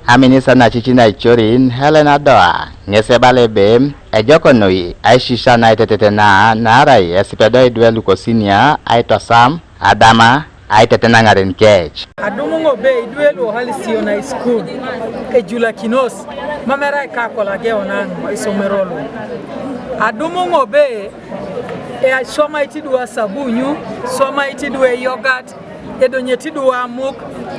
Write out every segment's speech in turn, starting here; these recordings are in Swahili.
Aminisa na chichina ichorin Helena Doa ngese balebe ejokonoi aishisha na itetetena narai esipedo idwe lukosinia aitosam Adama aitetena ngaren kech adumungo be idwe lo halisio na school ejula kinos mamera ka kola ge onan isomerolo adumungo be soma itidwa sabunyu soma itidwa yogurt edonyetidwa muk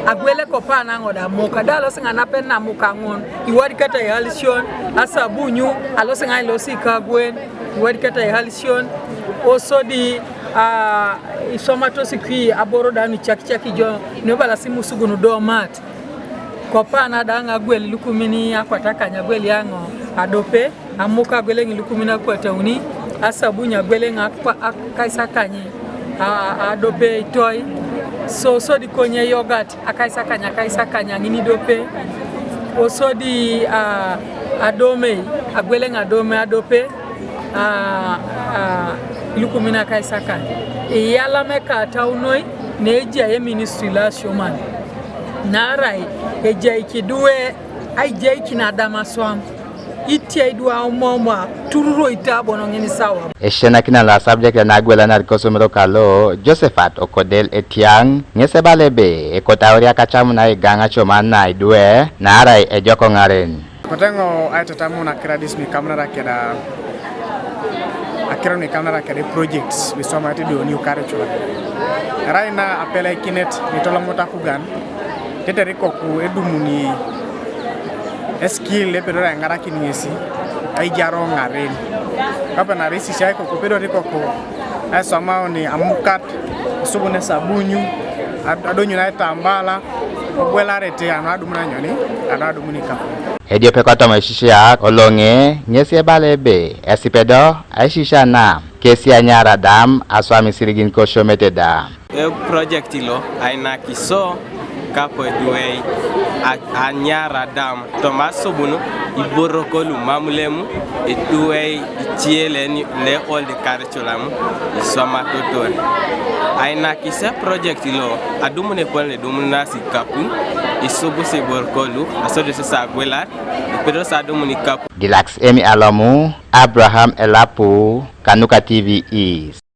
agwele kopana ngoda muka dalo singa napena muka ngon iwadi kata halsion asabunyu alo singa losi kagwen iwadi kata halsion osodi isomato sikwi aboro dani chaki jo nebala simu sugunu do mat kopana danga gwele lukumini akwataka nyagwele yango adope amuka gwele lukumina kwata uni asabunya gwele ngakwa kaisa kanyi adope toy so di konye yogurt akaisa kanya ngini dope oso di adome agwele ngadome adope ilukumina kaisa kanya yala meka taunoi neja ye ministry la shoman narai eja ikiduwe aija ikinadama swam itia idwa umoma tururo itabono ngeni sawa eshena kina la subject na agwela na kosomero kalo Josephat Okodel Etiang ngese balebe ekotauria kachamu na iganga chomana idwe na arai ejoko ngaren kotengo aitatamu na kradis mi kamera keda akironi kamera keda projects bisoma atido new curriculum raina apela kinet mitola motakugan teteriko ku edumuni skill le pero ngara kinisi ai jaro ngaren kapa na risi shai ko pero riko ko asoma ni amukat subune sabunyu adonyu na tambala ogwela rete anadu mnanyoni anadu munika edio pekoto meshisha olonge ngese balebe esipedo aishisha na kesi anyara dam aswami sirigin ko shometeda project ilo aina kiso kapo duwe anyara dam Tomaso bunu iborokolu mamulemu eduwe tiele ni le all the curriculum isoma totor aina kisa project ilo adumune pole dumuna sikapu isubu se borokolu asode se sagwela pero sa dumuni kapu Dilax Emi Alamu Abraham Elapu Kanuka TV East